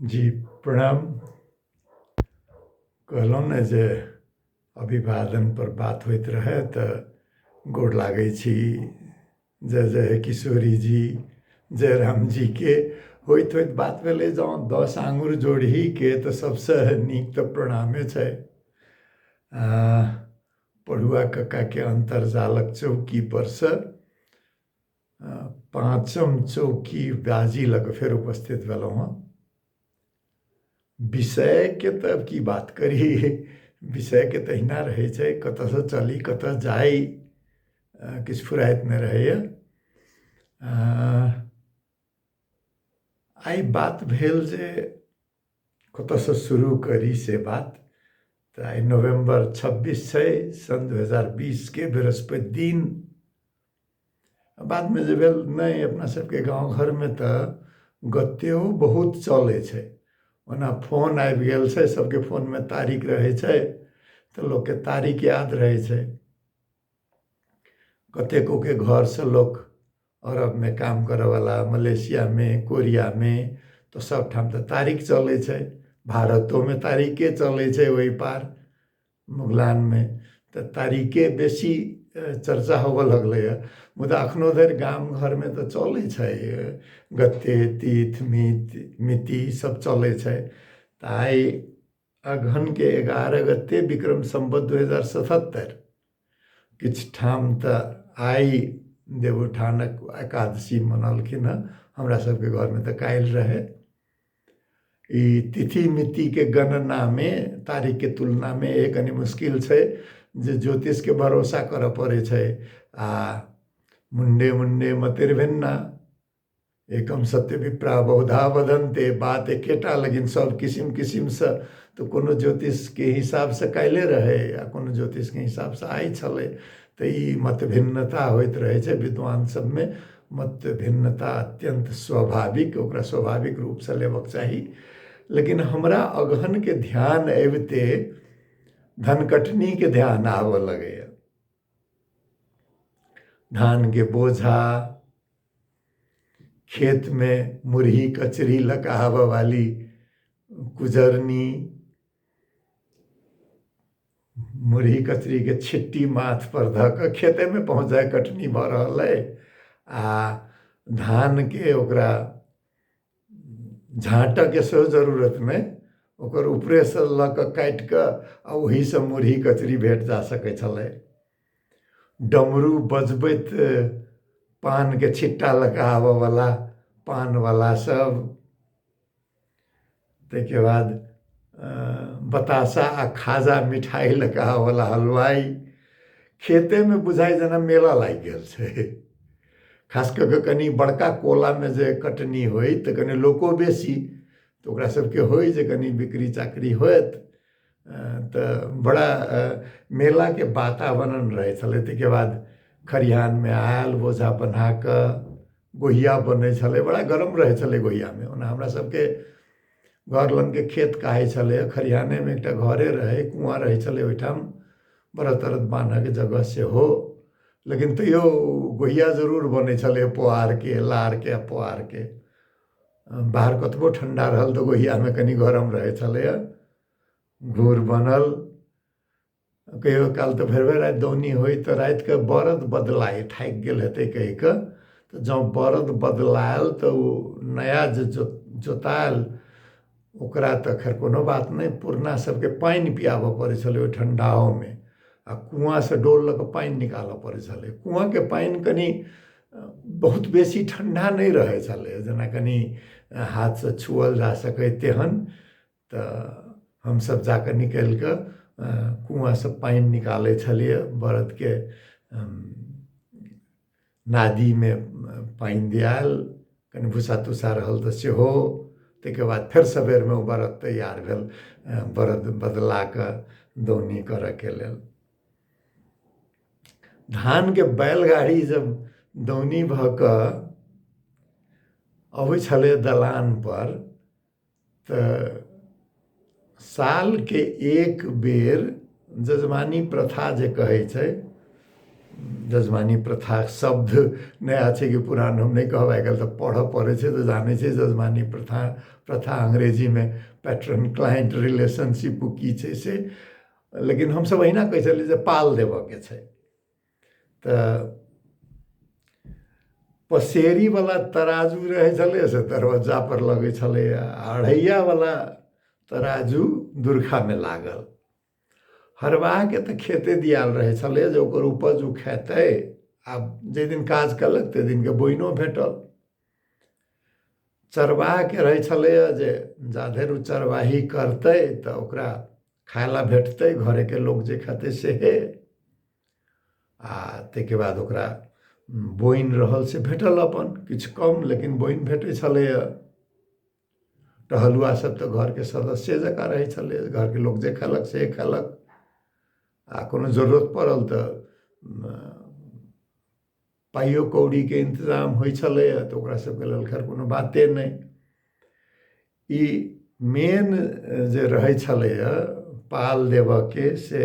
जी प्रणाम। कहलहुँ ने जे अभिवादन पर बात होइत रहे तऽ गोर लागै छी। जय जय किशोरी जी, जय राम जी के होइत होइत बात भेलै जँ 10 आङ्गुर जोड़ही के तऽ सबसँ नीक तऽ प्रणामे छै। पढ़ुआ कक्का के अन्तर्जालक चौकी पर से पाँचम चौकी बाजी लग फेर उपस्थित भेलहुँ हँ। विषय के तऽ अब की बात करी, विषय के तऽ अहिना रहै छै, कतऽसँ चली कतऽ जाई किछु फुराइत नहि रहैए। आइ बात भेल जे कतऽसँ शुरू करी से बात। तऽ आइ नवम्बर 26 छै, सन 2020 के बृहस्पति दिन। बादमे जे भेल नहि, अपना सबके गाँव घरमे तऽ गत्तेओ बहुत चलै छै। ओना फोन आबि गेल छै, सबके फोनमे तारीख रहै छै तऽ लोकके तारीख याद रहै छै। कतेको के घर से लोक अरबमे काम करयवला, मलेशियामे, कोरियामे, तऽ सबठाम तऽ तारीख चलै छै। भारतोमे तारीखे चलै छै, ओहि पार मुगलानमे तऽ तारीखे बेसी चर्चा होबऽ लगलैए। मुदा एखनो धरि गाम घरमे तऽ चलै छै, गत्ते तीथ मिति सब चलै छै। तऽ आइ अगहनके 11 गते विक्रम संवत 2077, किछु ठाम तऽ आइ देवोत्थानक एकादशी मनलखिन हँ। हमरा सबके घरमे तऽ काल्हि रहै। ई तिथि मितिके गणनामे तारीखके तुलनामे कनि मुश्किल छै, जे ज्योतिषके भरोसा करऽ पड़ै छै। आ मुंडे मुंडे मतिर्भिन्ना एकम सत्य विप्रा बहुधा वदन्ते, बात एकेटा लेकिन सब किसिम किसिमसँ। तऽ कोनो ज्योतिषके हिसाबसँ काल्हिए रहै आ कोनो ज्योतिषके हिसाबसँ आइ छलै। तऽ ई मत भिन्नता होइत रहै छै विद्वान सबमे। मत भिन्नता अत्यंत स्वाभाविक, ओकरा स्वाभाविक रूपसँ लेबक चाही। लेकिन हमरा अगहनके ध्यान अबिते धनकटनीके ध्यान आबऽ लगैए। धानके बोझा, खेत में मुरही कचरी लकाबऽ वाली कुजरनी, मुरही कचरी के छिट्टी माथ पर धऽ कऽ खेते में पहुँच जाए, कटनी भऽ रहल अइ आ धान के ओकरा झाँटऽ के सेहो जरूरत नहि, ओकर ऊपरेसँ लऽ कऽ काटि कऽ आ ओहीसँ मुरही कचरी भेट जा सकै छलै। डमरू बजबैत पान के छिट्टा लगाबऽवला पानवला सब, ताहिके बाद बतासा आ खाजा मिठाई लगाबऽवला हलवाई। खेते में बुझाइ जेना मेला लागि गेल छै। खास कऽ कऽ कनि बड़का कोलामे जे कटनी होय तऽ कनि लोको बेसी, तऽ ओकरा सबके होय जे कनि बिक्री चाकरी होयत, तऽ बड़ा मेलाके वातावरण रहै छलै। ताहिके बाद खरिहानमे आयल, बोझा बन्हा कऽ गोहिया बनै छलै, बड़ा गरम रहै छलै गोहियामे। ओना हमरा सबके घर लंगके खेत कहै छलै, खरिहानेमे एकटा घरे रहै, कुआँ रहै छलै ओहिठाम, व्रत त्रत बान्हऽके जगह सेहो। लेकिन तैयो गोहिया जरूर बनै छलै, पोआरके, लारके आ पोआरके। बाहर कतबो ठंडा रहल तऽ गोहियामे कनि गरम रहै छलैए। घूर बनल, कहियो काल तऽ भरि भरि राति दौनी होय तऽ रातिके बरद बदलाइ, थाकि गेल हेतै कहि कऽ, तऽ जँ बरद बदलायल तऽ ओ नया जे जोतायल ओकरा तऽ खैर कोनो बात नहि, पुरना सबके पानि पियाबऽ पड़ै छलै ओहि ठंडाओमे, आ कुआँसँ डोल लऽ कऽ पानि निकालऽ पड़ै छलै। कुआँके पानि कनि बहुत बेसी ठंडा नहि रहै छलै, जेना कनि हाथसँ छुअल जा सकै तेहन। तऽ हमसब जाकऽ निकालि कऽ कुआँसँ पानि निकालै छलियै, बरदके नादिमे पानि दियाल, कनि भुस्सा तुस्सा रहल तऽ सेहो। ताहिके बाद फेर सबेरमे ओ बरद तैयार भेल, बरद बदला कऽ दौनी करऽके लेल। धानके बैलगाड़ी जब दौनी भऽ कऽ अबै छलै दलान पर, तऽ सालके एक बेर जजमानी प्रथा जे कहै छै, जजमानी प्रथा शब्द नया छै कि पुरान हम नहीं कहब। आइ काल्हि तऽ पढ़ऽ पड़ै छै तऽ जानै छै जजमानी प्रथा अंग्रेजीमे पैटर्न क्लाइंट रिलेशनशिप की छै से, लेकिन हमसब अहिना कहै छलिए जे पाल देबऽके छै। तऽ पसेरीवला तराजू रहै छलै से दरवाजा पर लगै छलै, अढ़ैयावला तराजू दुर्खामे लागल। हरवाहके तऽ खेते दियाल रहै छलै जे ओकर उपज ओ खेतै, आ जाहि दिन काज कयलक ताहि दिनके बोइनो भेटल। चरवाहके रहै छलैए जे जा धरि ओ चरवाही करतै तऽ ओकरा खाय ला भेटतै, घरेके लोक जे खेतै सेहे, आ ताहिके बाद ओकरा बोइन रहल से भेटल अपन किछु कम, लेकिन बोइन भेटै छलैए। टहलुआ सब तऽ घरके सदस्य जकाँ रहै छलै, घरके लोक जे खेलक से खेलक, आ कोनो जरूरत पड़ल तऽ पाइयो कौड़ीके इंतजाम होइ छलैए तऽ ओकरा सबके लेल खैर कोनो बाते नहि। ई मेन जे रहै छलैए पाल देबऽके से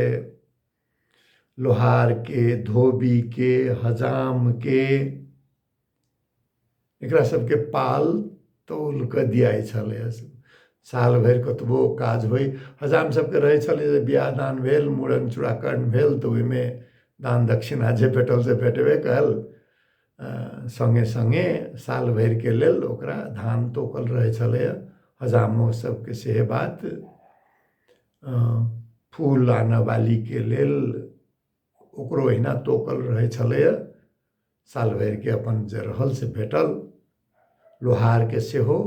लोहारके, धोबीके, हजामके, एकरा सबके पाल तौल कऽ दियाइ छलैए। साल भरि कतबो काज होइ, हजाम सबके रहै छलै जे बियाह दान भेल, मूड़न चूड़ाकरण भेल तऽ ओहिमे दान दक्षिणा जे भेटल से भेटबे कयल, सङ्गे सङ्गे साल भरिके लेल ओकरा धान तोकल रहै छलैए। हजामो सबके सेहे बात, फूल आनऽ वालीके लेल ओकरो अहिना तोकल रहै छलैए। साल भरिके अपन जे रहल से भेटल। लोहारके सेहो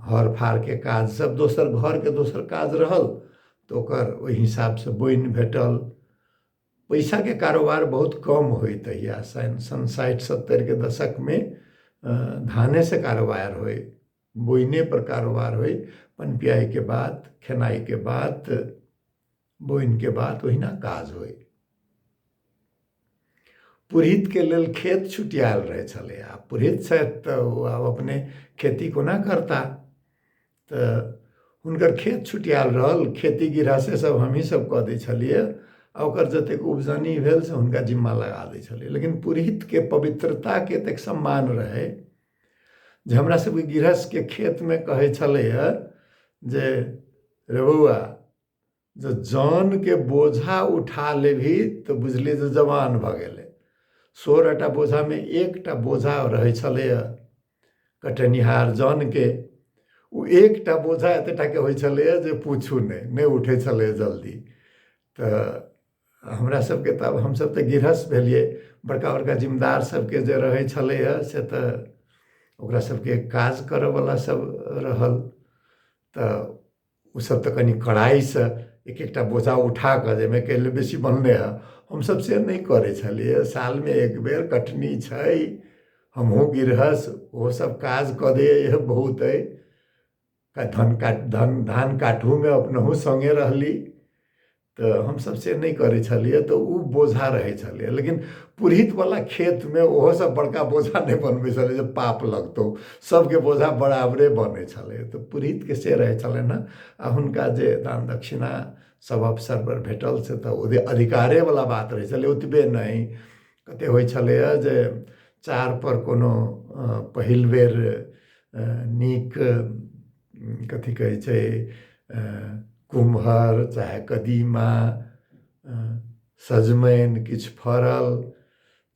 हर फारके काज सब, दोसर घरके दोसर काज रहल तऽ ओकर ओहि हिसाबसँ बोइन भेटल। पैसाके कारोबार बहुत कम होइ तहिया, सन 60-70 के दशकमे धाने से कारोबार होइ, बोइने पर कारोबार होइ। पनपियाइके बात, खेनाइके बात, बोइनके बात, ओहिना काज होइ। पुरहितके लेल खेत छुटियाल रहै छलै, आ पुरहित छथि तऽ ओ आब अपने खेती कोना करता, तऽ हुनकर खेत छुटियाल रहल, खेती गिरहसे सब हमही सब कऽ दै छलिए, आ ओकर जतेक उपजनी भेल से हुनका जिम्मा लगा दै छलिए। लेकिन पुरहितके पवित्रताके एतेक सम्मान रहै जे हमरा सबके गिरहस्थके खेतमे कहै छलैए जे रे बौआ, जे जानके बोझा उठा लेबही तऽ बुझलिए जे जवान भऽ गेलै। 16टा बोझामे एकटा बोझा रहै छलैए कटनिहार जानके, ओ एकटा बोझा एतेटाके होइ छलैए जे पूछू नहि उठै छलैए जल्दी। तऽ हमरा सबके तऽ आब हमसब तऽ गिरहस्थ भेलिए, बड़का बड़का जिम्मेदार सबके जे रहै छलैए से तऽ ओकरा सबके काज करऽवला सब रहल, तऽ ओसब तऽ कनि कड़ाइसँ एक एकटा बोझा उठा कऽ, जाहिमे कहिले बेसी बनलै हँ, हमसब से नहि करै छलिए। सालमे एक बेर कटनी छै, हमहूँ गिरहस्थ, ओहो सब काज कऽ दैए बहुत अइ। धान काटहुमे अपनहु सङ्गे रहली, तऽ हमसब से नहि करै छलिए, तऽ ओ बोझा रहै छलैए। लेकिन पुरहितवला खेतमे ओहो सब बड़का बोझा नहि बनबै छलै जे पाप लगतौ, सबके बोझा बराबरे बनै छलै। तऽ पुरहितके से रहै छलनि हँ, आ हुनका जे दान दक्षिणा सब अवसर पर भेटल से तऽ ओ अधिकारेवला बात रहै छलै। ओतबे नहि, कते होइ छलैए जे चार पर कोनो पहिल बेर नीक कथी कहै छै कुम्हर चाहे कदीमा, सजमनि किछु फड़ल,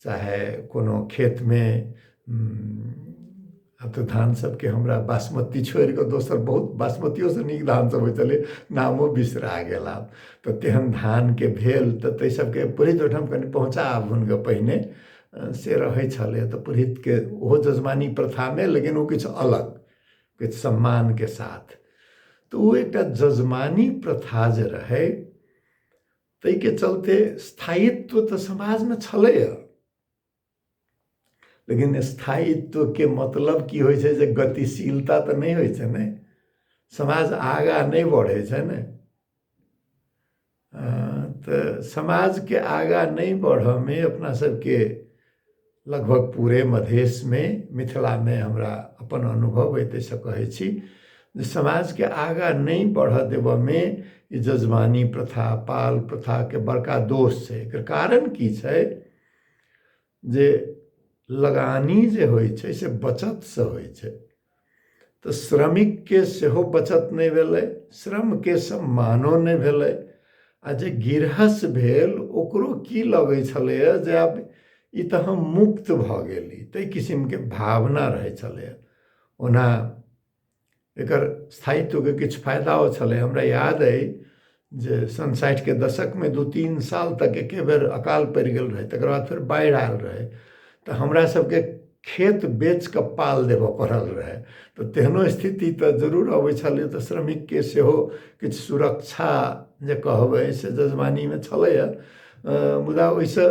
चाहे कोनो खेतमे आब तऽ धान सबके हमरा बासमती छोड़ि कऽ दोसर बहुत, बासमतियोसँ नीक धान सब होइ छलै, नामो बिसरा गेल आब। तऽ तेहन धानके भेल तऽ ताहि सबके पुरहित ओहिठाम कनि पहुँचा हुनके पहिने से रहै छलै। तऽ पुरहितके ओहो जजमानी प्रथामे, लेकिन ओ किछु अलग, किछु सम्मानके साथ। तऽ ओ एकटा जजमानी प्रथा जे रहै, ताहिके चलते स्थायित्व तऽ समाजमे छलैए, लेकिन स्थायित्वके मतलब की होइ छै जे गतिशीलता तऽ नहि होइ छै ने, समाज आगाँ नहि बढ़ै छै ने। तऽ समाजके आगाँ नहि बढ़ऽमे अपना सबके लगभग पूरे मधेशमे, मिथिलामे हमरा अपन अनुभव अइ ताहिसँ कहै छी जे समाजके आगाँ नहि बढ़ऽ देबऽमे ई जजमानी प्रथा, पाल प्रथाके बड़का दोष छै। एकर कारण की छै जे लगानी जे होइ छै से बचतसँ होइ छै। तऽ श्रमिकके सेहो बचत नहि भेलै, श्रमके सम्मानो नहि भेलै। आ जे गिरहस भेल ओकरो की लगै छलैए जे आब ई तऽ हम मुक्त भऽ गेली, ताहि किसिमके भावना रहै छलैए। ओना एकर स्थायित्वके किछु फायदाओ छलै। हमरा याद अइ जे सन 60 के दशकमे 2-3 साल तक एके बेर अकाल पड़ि गेल रहै, तकर बाद फेर बाढ़ि आयल रहै, तऽ हमरा सबके खेत बेच कऽ पाल देबऽ पड़ल रहै। तऽ तेहनो स्थिति तऽ जरूर अबै छलै, तऽ श्रमिकके सेहो किछु सुरक्षा जे कहबै से जजमानीमे छलैए। मुदा ओहिसँ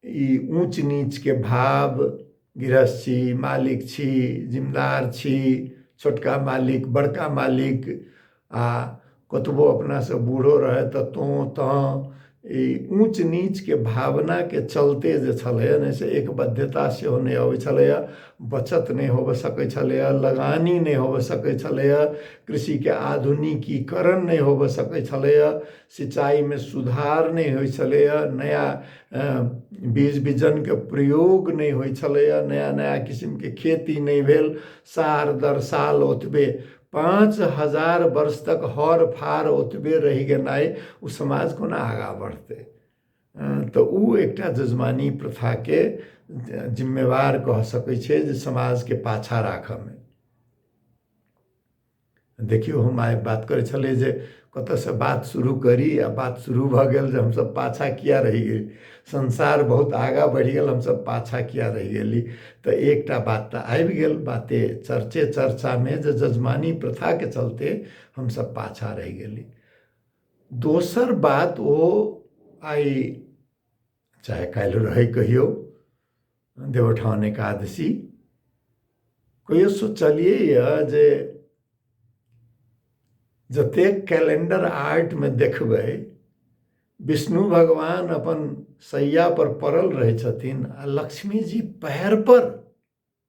ई ऊँच नीचके भाव, गृहस्थ छी, मालिक छी, जिम्मेदार छी, छोटका मालिक, बड़का मालिक, आ कतबो अपनासँ बूढ़ो रहै तऽ तोँ ई ऊँच नीचके भावनाके चलते जे छलैए ने से एकबद्धता सेहो नहि अबै छलैए, बचत नहि होबऽ सकै छलैए, लगानी नहि होबऽ सकै छलैए, कृषिके आधुनिकीकरण नहि होबऽ सकै छलैए, सिंचाइमे सुधार नहि होइ छलैए, नया बीज बिजनके प्रयोग नहि होइ छलैए, नया नया किसिमके खेती नहि भेल, साल दर साल ओतबे 5000 वर्ष तक हर फार ओतबे रहि गेनाइ, ओ समाज कोना आगाँ बढ़तै। तऽ ओ एकटा जजमानी प्रथाके जिम्मेवार कह सकै छै जे समाजके पाछा राखऽमे। देखियौ, हम आइ बात करै छलियै जे कतऽसँ बात शुरू करी, आ बात शुरू भऽ गेल जे हमसब पाछा किया रहि गेली, संसार बहुत आगाँ बढ़ि गेल, हमसब पाछा किया रहि गेली। तऽ एकटा बात तऽ आबि गेल बाते चर्चामे जे जजमानी प्रथाके चलते हमसब पाछा रहि गेली। दोसर बात ओ आइ चाहे काल्हि रहै कहियो देवउठान एकादशी, कहियो सोचलियै जे जतेक कैलेंडर आर्टमे देखबै विष्णु भगवान अपन सैया पर पड़ल रहै छथिन, आ लक्ष्मी जी पैर पर,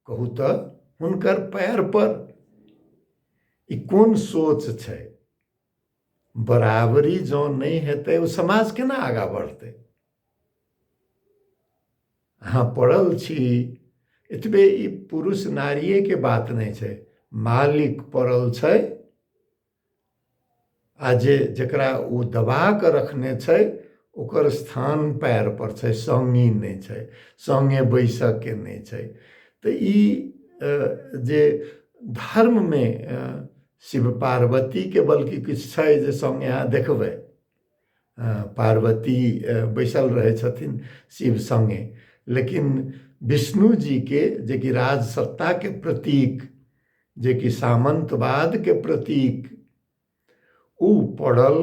कहू तऽ हुनकर पैर पर। ई कोन सोच छै? बराबरी जँ नहि हेतै ओ समाज केना आगाँ बढ़तै? अहाँ पड़ल छी, एतबे ई पुरुष नारियेके बात नहि छै, मालिक पड़ल छै, आ जेकरा ओ दबा कऽ रखने छै ओकर स्थान पैर पर छै, संगी नहि छै, संगे बैसऽके नहि छै। तऽ ई जे धर्ममे शिव पार्वतीके बल्कि किछु छै जे संगे अहाँ देखबै, पार्वती बैसल रहै छथिन शिव संगे, लेकिन विष्णु जीके जेकि राजसत्ताके प्रतीक, जेकि सामंतवादके प्रतीक, उ पड़ल,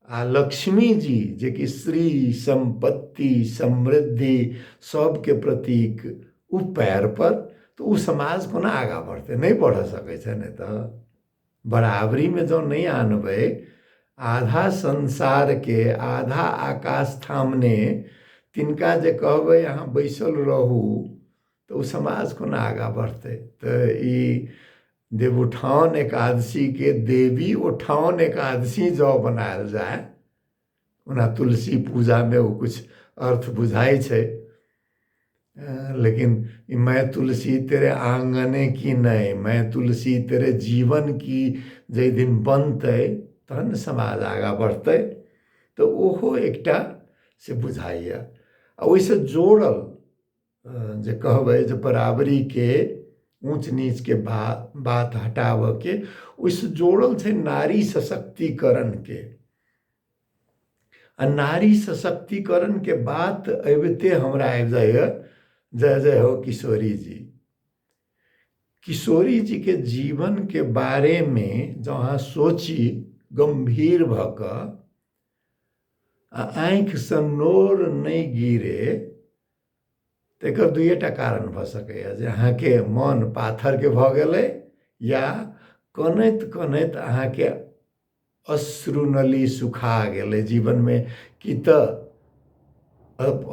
आ लक्ष्मी जी जेकि श्री संपत्ति समृद्धि सबके प्रतीक, उ पैर पर। तऽ उ समाज कोना आगाँ बढ़तै? नहि बढ़ सकै छै। नहि तऽ बराबरीमे जँ नहि आनबै, आधा संसारके आधा आकाश थामने तिनका जे कहबै अहाँ बैसल रहू, तऽ ओ समाज कोना आगाँ बढ़तै? तऽ ई देवउठान एकादशीके देवी उठान एकादशी जँ बनायल जाय, ओना तुलसी पूजामे ओ कुछ अर्थ बुझाइ छै, लेकिन मैं तुलसी तेरे आंगने की नहीं, मैं तुलसी तेरे जीवन की जाहि दिन बनतै तहन समाज आगाँ बढ़तै। तऽ ओहो एकटा से बुझाइए। आ ओहिसँ जोड़ल जे कहबै जे बराबरीके, ऊँच नीचके बात हटाबऽके, ओहिसँ जोड़ल छै नारी सशक्तिकरणके। आ नारी सशक्तिकरणके बात अबिते हमरा आबि जाइए जय जय हो किशोरी जी। किशोरी जीके जीवनके बारेमे जँ अहाँ सोची गम्भीर भऽ कऽ, आ आँखिसँ नोर नहि गिरे, तेकर दुइएटा कारण भऽ सकैए, जे अहाँके मन पाथरके भऽ गेलै, या कनैत कनैत अहाँके अश्रुनली सुखा गेलै जीवनमे, कि तऽ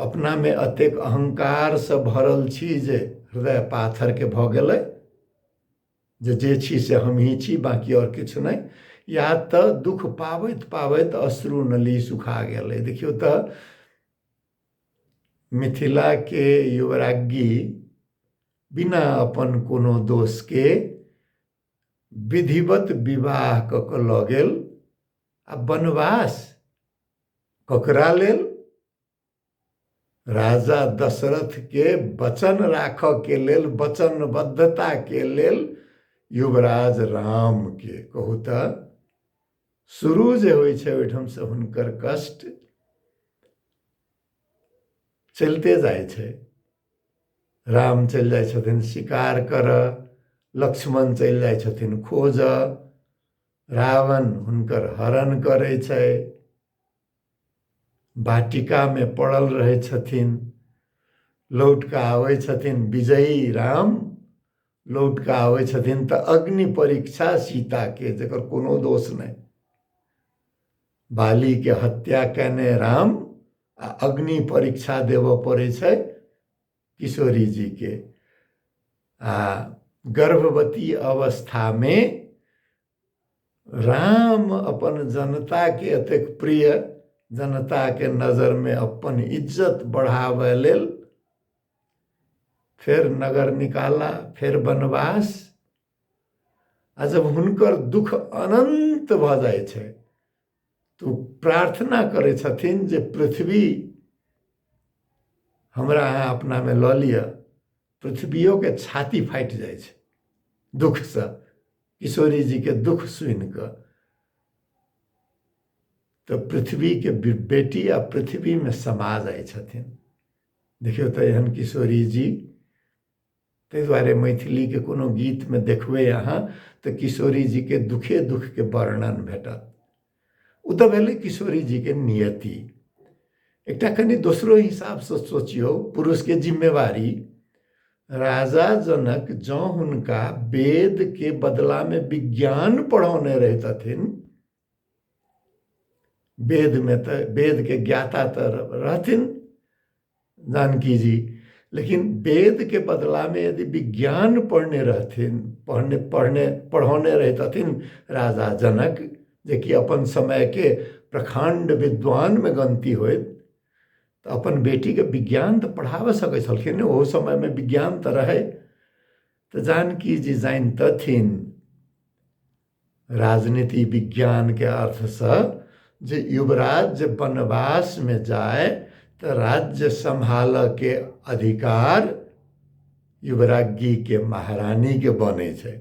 अपनामे एतेक अहंकारसँ भरल छी जे हृदय पाथरके भऽ गेलै, जे छी से हमही छी, बाकी आओर किछु नहि, या तऽ दुख पाबैत पाबैत अश्रुनली सुखा गेलै। देखियौ तऽ मिथिला के युवराज्ञी बिना अपन कोनो दोष के विधिवत विवाह क के लऽ गेल आ वनवास ककरा लेल? राजा दशरथ के वचन राख के लेल, वचनबद्धता के लेल युवराज राम के। कहू तऽ शुरू जे होइ छै ओहिठाम से हुनकर कष्ट चलते जाइ छै। राम चलि जाइ छथिन शिकार करऽ, लक्ष्मण चलि जाइ छथिन खोजऽ, रावण हुनकर हरण करै छै, वाटिका में पड़ल रहै छथिन, लौट कऽ आबै छथिन विजयी राम, लौट कऽ आबै छथिन तऽ अग्नि परीक्षा सीता के, जकर कोनो दोष नहीं। बाली के हत्या केने राम आ अग्नि परीक्षा देव पड़ै छै किशोरी जी के। आ गर्भवती अवस्था में राम अपन जनता के एतेक प्रिय, जनता के नजर में अपन इज्जत बढ़ावे लेल फिर नगर निकाला, फिर वनवास। आ जब हुनकर दुख अनंत भ जाय छै तो प्रार्थना करे छथिन जे पृथ्वी हमरा अहाँ अपना में लऽ लिअ। पृथ्वियों के छाती फाटि जाइ छै दुख से, किशोरी जी के दुख सुनि कऽ। तो पृथ्वी के बेटी आ पृथ्वी में समा जाइ छथिन। देखियो तो एहन किशोरी जी, ताहि दुआरे मैथिली के कोनो गीत में देखबै अहाँ तो किशोरी जी के दुखे दुख के वर्णन भेटत। उ तऽ भेलै किशोरी जी के नियति। एकटा कनि दोसरो हिसाब से सोचियो, पुरुष के जिम्मेवारी। राजा जनक जँ हुनका वेद के बदला में विज्ञान पढ़ौने रहतथिन, वेद में तो वेद के ज्ञाता तो रहथिन जानकी जी, लेकिन वेद के बदला में यदि विज्ञान पढ़ने रहथिन, पढ़ौने रहतथिन राजा जनक, जे कि अपन समय के प्रखंड विद्वान में गनती होइत, तो अपन बेटी के विज्ञान तो पढ़ावे सकै छलखिन। ओहो समय में विज्ञान तो रहे। तो जानकी जी जानतथिन राजनीति विज्ञान के अर्थ से, जे युवराज जे वनवास में जाए तो राज्य संभाल के अधिकार युवराज्ञी के, महारानी के बने छै।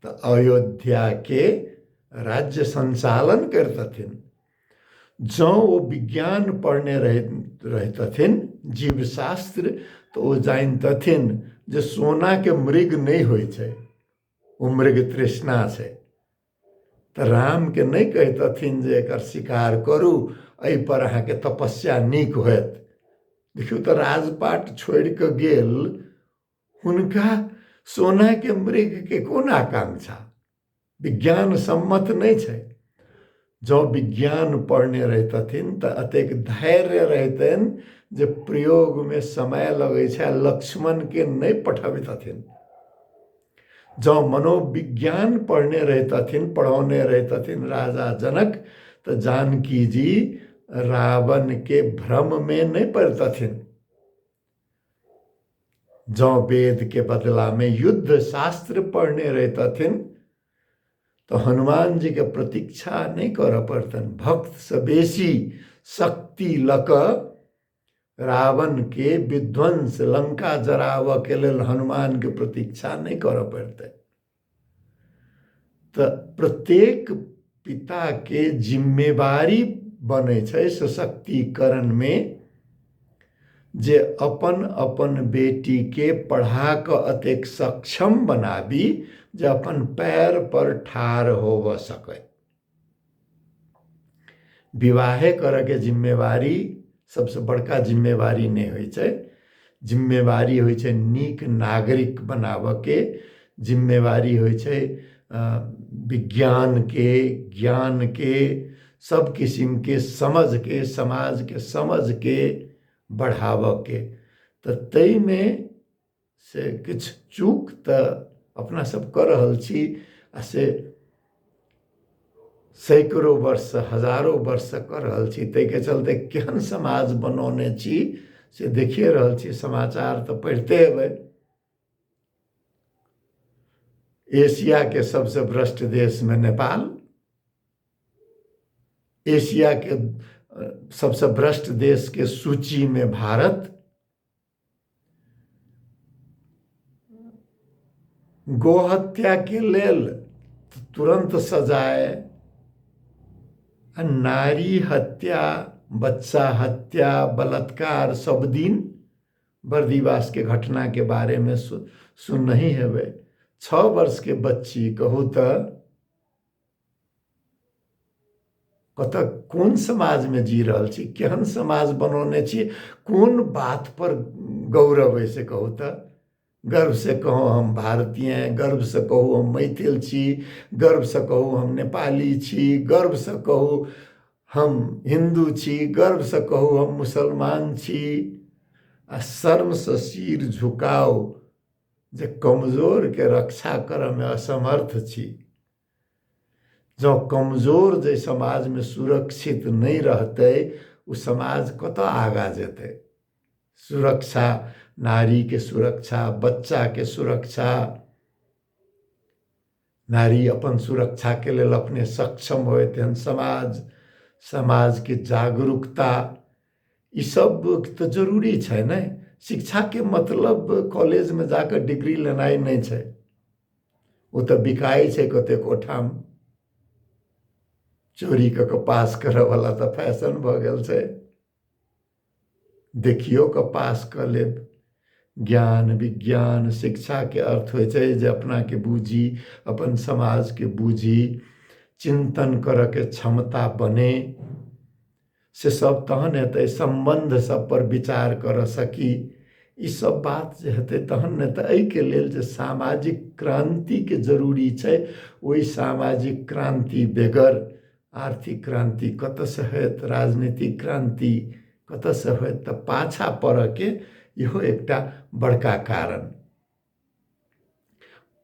तो अयोध्या के राज्य संचालन करतथिन। जँ वो विज्ञान पढ़ने रहतथिन, जीव शास्त्र, तो वो जानतथिन जे सोना के मृग नहीं होइ छै, वो मृग तृष्णा छै। तो राम के नहीं कहतथिन जे एकर शिकार करू, एहि पर अहाँ के तपस्या नीक होयत। देखियो तो राजपाट छोड़ के गेल, हुनका सोना के मृग के कोन आकांक्षा? विज्ञान सम्मत नहीं छै। जो विज्ञान पढ़ने रहतथिन तो अतेक धैर्य रहतन जे प्रयोग में समय लगे छै, लक्ष्मण के नहीं पठबैतथिन। जो मनोविज्ञान पढ़ने रहतथिन, पढ़ौने रहतथिन राजा जनक, तो जानकी जी रावण के भ्रम में नहीं पड़तथिन। जो वेद के बदला में युद्ध शास्त्र पढ़ने रहतथिन, तो हनुमान जी के प्रतीक्षा नहीं कर पड़तन। भक्त से बेसी शक्ति लक रावण के विध्वंस, लंका जराव के लेल हनुमान के प्रतीक्षा नहीं कर पड़ते। तो प्रत्येक पिता के जिम्मेवारी बने छै सशक्तिकरण में, जे अपन अपन बेटी के पढ़ा क अतेक सक्षम बनाबी जे अपन पैर पर ठाढ़ होव सके। विवाहे करे के जिम्मेवारी सबसे बड़का जिम्मेवारी नहीं होइ छै। जिम्मेवारी होइ छै नीक नागरिक बनाव के, जिम्मेवारी होइ छै विज्ञान के, ज्ञान के, सब किस्म के समझ के, समाज के समझ के बढ़ाव के। तो तई में से किछ चूक तो अपना सब कर रहल छी, आ से सैकड़ों वर्ष, हजारों वर्ष कर रहल छी। तई के चलते केहन समाज बनौने छी से देखिए रहल छी, समाचार तो पढ़ते हेबै। एशिया के सबसे भ्रष्ट देश में नेपाल, एशिया के सबसे भ्रष्ट देश के सूची में भारत, गोहत्या के लेल तुरंत सजाए, नारी हत्या, बच्चा हत्या, बलात्कार सब दिन बर्दिवास के घटना के बारे में सुन नहीं हेबै। 6 वर्ष के बच्ची कहू तो कत कोन समाज में जी रहल छी, केहन समाज बनौने छी, कोन बात पर गौरव है से कहू तो। गर्व से कहो हम भारतीय हैं, गर्व से कहो हम मैथिल छी, गर्व से कहो हम नेपाली छी, गर्व से कहो हम हिंदू छी, गर्व से कहो हम मुसलमान छी। आ शर्म से सिर झुकाओ जे कमजोर के रक्षा करे में असमर्थ छी। जो कमजोर जे समाज में सुरक्षित नहीं रहते, उ समाज कत आगा जेते। सुरक्षा, नारी के सुरक्षा, बच्चा के सुरक्षा, नारी अपन सुरक्षा के लिए अपने सक्षम होए तेहन समाज, समाज के जागरूकता, ये सब तो जरूरी है ना। शिक्षा के मतलब कॉलेज में जाकर डिग्री लेनाई नहीं है, वो तो बिकाई है कतेक ओठाम। चोरी क पास करे वाला तो फैशन भ गेल छै। देखियो क पास क लेब। ज्ञान विज्ञान शिक्षा के अर्थ होय छै जे अपना के बूझी, अपन समाज के बूझी, चिंतन करे के क्षमता बने, से सब तहन हेतै। संबंध सब पर विचार कर सकी, ई सब बात जे हेतै तहन ने। तऽ एहि के लेल जे सामाजिक क्रांति के जरूरी छै, ओहि सामाजिक क्रांति बेगर आर्थिक क्रांति कत से होत, राजनीतिक क्रांति कत से होत, तऽ पाछा पड़े के इहो एकटा बड़का कारण।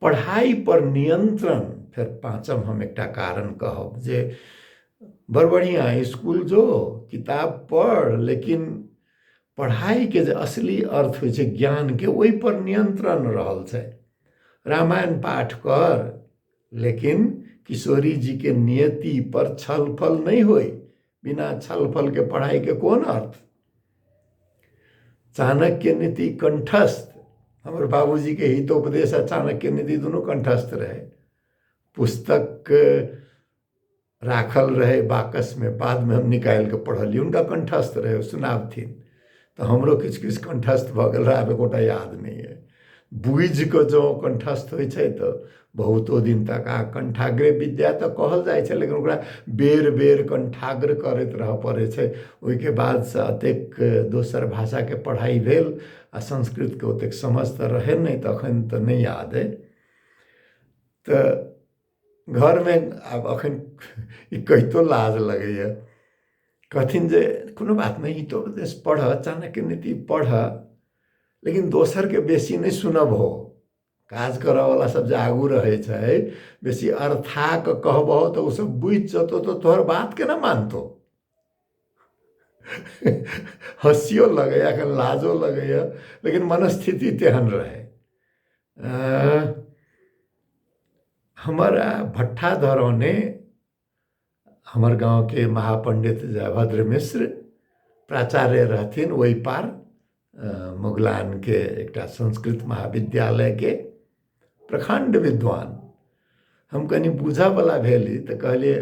पढ़ाई पर नियंत्रण फिर पांचम हम एकटा कारण कहब जे बड़ बढ़िया स्कूल जो किताब पढ़, लेकिन पढ़ाई के जे असली अर्थ होय छै ज्ञान के, ओहि पर नियंत्रण रहल छै। रामायण पाठ कर, लेकिन किशोरी जी के नियति पर छलफल नहीं होई। बिना छलफल के पढ़ाई के कौन अर्थ। चाणक्य नीति कंठस्थ, हमारे बाबूजी के हितोपदेश आ चाणक्य नीति दोनों कंठस्थ रहे। पुस्तक राखल रहे बाकस में, बाद में हम निकाल के पढ़लिए, उनका कंठस्थ रहे, सुनावथिन। तो हमरो किछ किछ कंठस्थ भ गेल रहे, आब एकोटा याद नहीं है। बुझ के जो कंठस्थ होय छै तो बहुतो दिन तक आ कंठाग्रे विद्या तो कहल जाय छै, लेकिन ओकरा बेर बेर कंठाग्र करैत रह पड़े छै। ओहि के बाद से अतेक दोसर भाषा के पढ़ाई भेल आ संस्कृत के ओतेक समझ तो रहे नहीं, तखन तो नहीं याद है। तो घर में आब अखन ई कहितो लाज लगैया, कथिन जे कोनो बात नहीं, तो पढ़, चाणक्य नीति पढ़, लेकिन दोसर के बेसी नहीं सुनब हो। काज करे वाला सब जे आगू रहे छै, बेसी अर्थाक कहबहो तो सब बुझ जतो तो तोहर बात के ना मानतो। हंसियो लगैया, अखन लाजो लगैया, लेकिन मनस्थिति तेहन रहे। हमारा भट्टाधरों ने, हमार गांव के महापंडित जयभद्र मिश्र प्राचार्य रहथिन, वही पार मुगलान के एकटा संस्कृत महाविद्यालय के प्रखंड विद्वान। हम कनी बुझा वाला भेली तो कहलिए,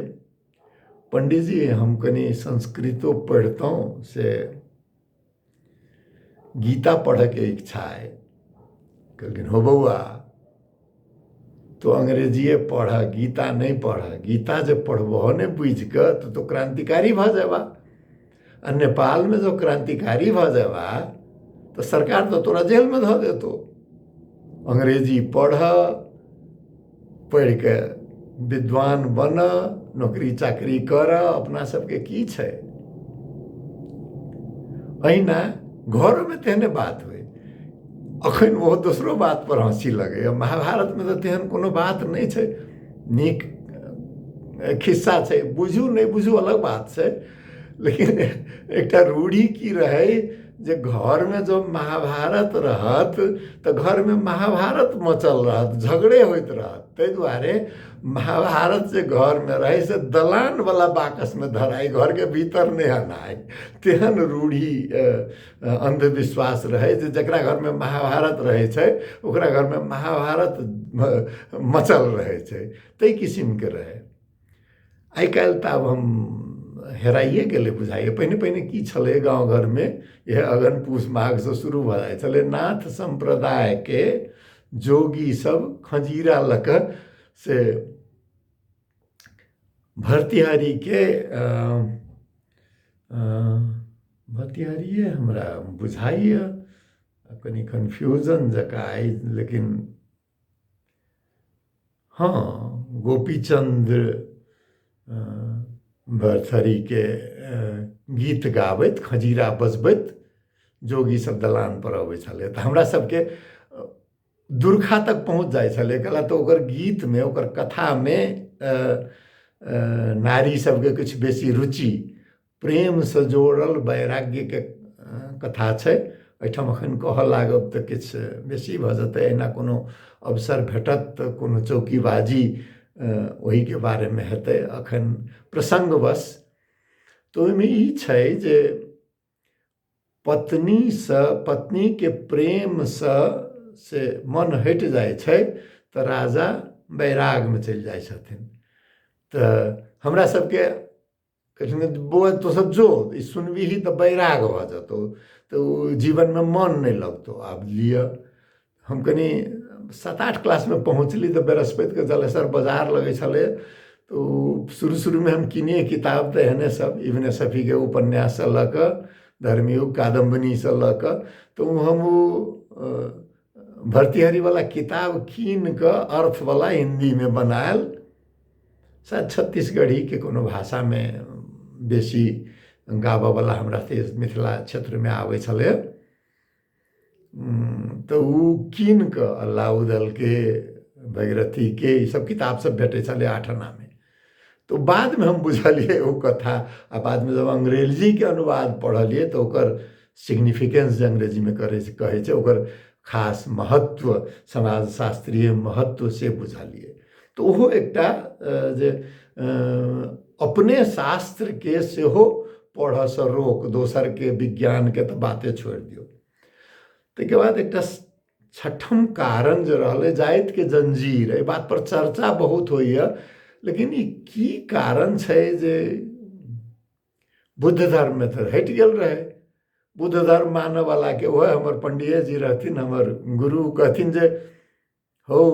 पंडित जी हम कनी संस्कृतो पढ़तों, से गीता पढ़ के इच्छा है। कहलिन हो बउआ, तो अंग्रेजीए पढ़, गीता नहीं पढ़। गीता जब पढ़बो ने बुझ के तो क्रांतिकारी भ जाबा। आ नेपाल में जो क्रांतिकारी भ जाबा तो सरकार तो तोरा जेल में धो देतो। अंग्रेजी पढ़, पढ़ के विद्वान बन, नौकरी चाकरी कर, अपना सबके की छै। अहिना घर में तेहने बात हुए। अखन वो दोसरो बात पर हंसी लगे। महाभारत में तो तेहन कोनो बात नहीं छै, नीक खिस्सा छै, बुझू नहीं बुझू अलग बात छै। लेकिन एकटा रूढ़ी की रहे जे घर में जो महाभारत रहत तो घर में महाभारत मचल रहत, झगड़े होइत रहत। ताहि दुआरे महाभारत जे घर में रहे से दलान वाला बाकस में धराई, घर के भीतर नहीं आनाई। तेहन रूढ़ी अंधविश्वास रहे जे जकरा घर में महाभारत रहे छै ओकरा घर में महाभारत मचल रहे छै, ताहि किसिम के रहे। आइ काल्हि तऽ आब हम हेराइए गेलै बुझाइए। पहिने पहिने की छलै गाँव घर में, यह अगन पूस माघ से शुरू भऽ जाइ छलै। नाथ संप्रदाय के जोगी सब खजीरा लऽ कऽ से भर्तिहारी के भर्तिहारिए हमरा बुझाइए, कनी कन्फ्यूजन जकाँ आई, लेकिन हाँ गोपीचंद्र भरथरी के गीत गाबैत खजीरा बजबैत जोगी सब दलान पर अबै छलै। तऽ हमरा सबके दुर्खा तक पहुँच जाइ छलै, कला तऽ ओकर गीत में ओकर कथा में नारी सबके कुछ बेसी रुचि, प्रेम से जोड़ल वैराग्य के कथा छै। एहिठाम अखन कहऽ लागब तऽ किछु बेसी भऽ जेतै। एना कोनो अवसर भेटत तऽ कोनो चौकीबाजी वही के बारे में हेतै। अखन प्रसंगवश तो ओहिमे ई छै जे पत्नी के प्रेम से मन हटि जाइ छै तऽ राजा बैराग में चलि जाइ छथिन। तऽ हमरा सबके कहथिन बौआ तो सब जो ई सुनबिही तऽ बैराग भऽ जेतौ, तऽ जीवन में मन नहीं लगतौ। आब लिअ हम कनी 7-8 क्लास में पहुँचली तऽ बृहस्पति के जलेसर बाजार लगे छलै। तो शुरू में हम किनिए किताब तऽ एहने सब इब्न सफी के उपन्यास से लऽ कऽ धर्मयुग कादम्बनी से लऽ कऽ, तो हम भर्तिहरी वाला किताब कीन कऽ अर्थ वाला हिंदी में बनायल, शायद छत्तीसगढ़ी के कोनो भाषा में बेसी गाबऽ वाला हमरा मिथिला क्षेत्र में आबै छलै। तो उ कीन कऽ अल्लाउदल के भगीरथी के ई सब किताब सब भेटै छलै 8 आना में। तो बाद में हम बुझलिए वो कथा, आ बाद में जब अंग्रेजी के अनुवाद पढ़लिए तो ओकर सिग्निफिकेंस जे अंग्रेजी में कहै छै ओकर खास महत्व, समाजशास्त्रीय महत्व से बुझलिए। तो ओहो एकटा जे अपने शास्त्र के सेहो पढ़ऽ से रोक, दोसर के विज्ञान के तो बाते छोड़ दियो। ताहिके बाद एकटा छठम कारण जे रहलै जाइत के जंजीर, एहि बात पर चर्चा बहुत होइए, लेकिन ई की कारण छै जे बुद्ध धर्म में तो हटि गेल रहे। बुद्ध धर्म मानऽ वाला के वह हमर पंडिये जी रहथिन, हमर गुरु कहथिन जे हो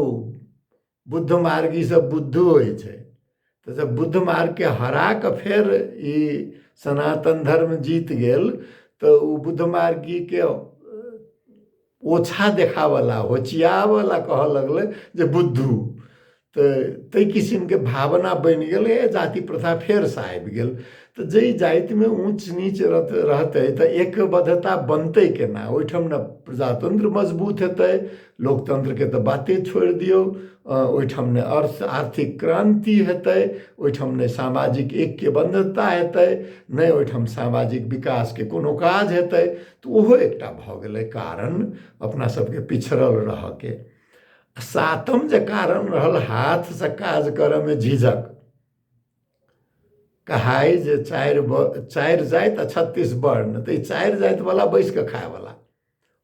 बुद्ध मार्गी से बुद्धू होइ छै। तो जब बुद्ध मार्ग के हरा के फिर ई सनातन धर्म जीत गेल तो उ बुद्ध मार्गी के ओछा देखावला होचियावला कहऽ लगलै जे बुद्धू। तो ताहि किसिम के भावना बनि गेलै, जाति प्रथा फेर से आबि गेल। तो जै जाति में ऊंच नीच रहतै तो एकबद्धता बनतै केना? ओहिठाम न प्रजातंत्र मजबूत हेतै, लोकतंत्र के तो बाते छोड़ दियौ, ओहिठाम ने आर्थिक क्रांति हेतै, ओहिठाम ने सामाजिक ऐक्यबद्धता हेतै, नहि ओहिठाम सामाजिक विकास के कोनो काज हेतै। तो ओहो एकटा भऽ गेलै कारण अपना सबके पिछड़ल रहऽ के। सातम जे कारण रहल हाथ से काज करऽ में झिझक। कहाई जे 4 जाइत आ 36 वर्ण, तो 4 जाइत वाला बैस के खाए वाला।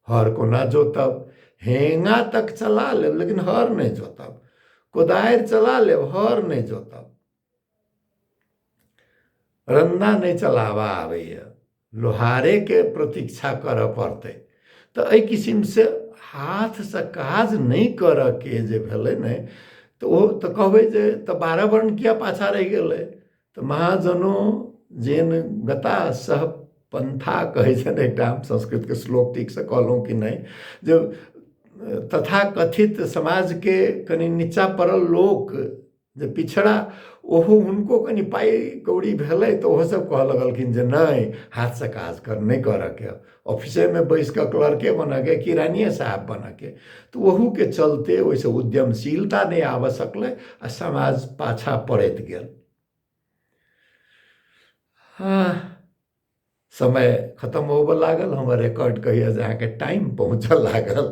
हर कोना जोतब, हेंगा तक चला लेब लेकिन हर नहीं जोतब, कोदारि चला लेब हर नहीं जोतब, रंदा नहीं चलावा आबैए, लोहारे के प्रतीक्षा करऽ पड़तै। तो एहि किसिम से हाथ से काज नहीं करऽ के जे भेलै ने, तो ओ तो कहबै जे तो 12 वर्ण किया पाछा रहि गेलै? तो महाजनो जेन गता सह पंथा कहै छनि एकटा, संस्कृत के श्लोक ठीक से कहलहुँ कि नहीं, जब तथा कथित समाज के कनि नीचा पड़ल लोक जे पिछड़ा, ओहो हुनको कनि पाई कौड़ी भेलै तो ओहो सब कहऽ लगलखिन जे नहीं हाथ से काज नहीं करऽ के, ऑफिसे में बैस कऽ क्लर्के बनऽ के, किरानिये साहब बनऽ के। तो ओहू के चलते ओइसे उद्यमशीलता नहीं आबऽ सकलै आ समाज पाछा पड़ैत गेल। समय खत्म होबऽ लागल, हमर रिकॉर्ड कहिया जे अहाँके टाइम पहुँचऽ लागल।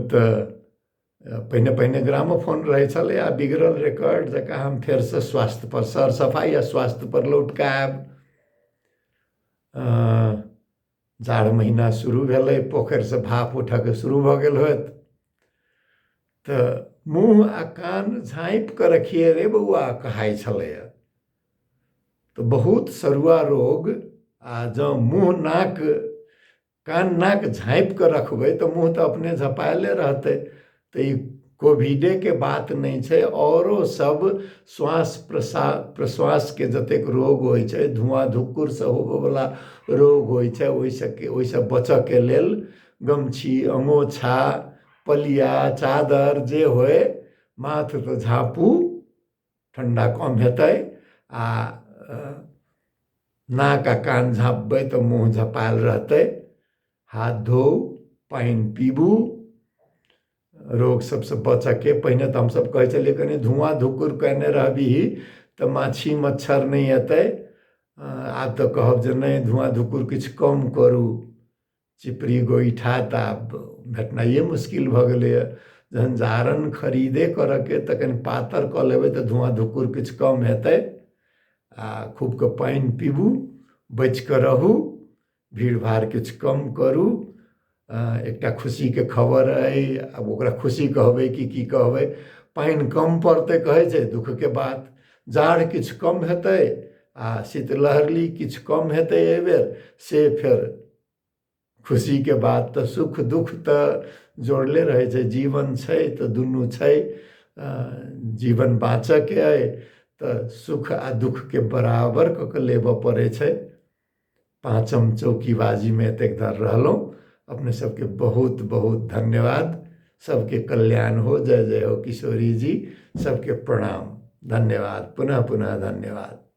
तऽ पहिने पहिने ग्रामोफोन रहै छलै, आ बिगड़ल रिकॉर्ड जकाँ हम फेरसँ स्वास्थ्य पर, सर सफाइ आ स्वास्थ्य पर लौट कऽ आयब। जाड़ महीना शुरू भेलै, पोखरिसँ भाप उठऽके शुरू भऽ गेल होत, तऽ मुँह आ कान झाँपि कऽ रखिए रे बौआ कहाइ छलैए। तऽ बहुत सरुआ रोग, आ जँ मुँह नाक कान नाक झाँपि कऽ रखबै तऽ मुँह तऽ अपने झपायले रहतै। तऽ ई कोविडेके बात नहि छै, औरो सब श्वास प्रश्वासके जतेक रोग होइ छै, धुआँ धुक्कुरसँ होबऽवला रोग होइ छै, ओहिसँ बचऽके लेल गमछी, अङोछा, पलिया, चादर जे होय माथ तऽ झाँपू, ठण्डा कम हेतै। आ नाक आ कान झाँपबै तऽ मुँह झपायल रहतै। हाथ धोउ, पानि पीबू, रोग सबसँ बचऽके। पहिने तऽ हमसब कहै छलियै कनि धुआँ धुक्कुर कयने रहबिही तऽ माछी मच्छर नहि एतै। आब तऽ कहब जे नहि, धुआँ धुक्कुर किछु कम करू। चिपड़ी गोइठा तऽ आब भेटनाइए मुश्किल भऽ गेलैए। जहन जारनि खरीदे करऽके तऽ कनि पातर कऽ लेबै तऽ धुआँ धुक्कुर किछु कम हेतै। आ खूब कऽ पानि पीबू, बचि कऽ रहू, भीड़ भाड़ किछु कम करू। एकटा खुशीके खबर अइ, आब ओकरा खुशी कहबै कि की कहबै। पानि कम पड़तै कहै छै दुःखके बात, जाड़ किछु कम हेतै आ शीतलहरी किछु कम हेतै एहिबेर, से फेर खुशीके बात। तऽ सुख दुःख तऽ जोड़ले रहै छै, जीवन छै तऽ दुनू छै। जीवन बाँचऽके अइ तऽ सुख आ दुःखके बराबर कऽ कऽ लेबऽ पड़ै छै। पाँचम चौकीबाजीमे एतेक धरि रहलहुँ। अपने सबके बहुत बहुत धन्यवाद। सबके कल्याण हो, जय जय हो किशोरी जी। सबके प्रणाम, धन्यवाद, पुनः पुनः धन्यवाद।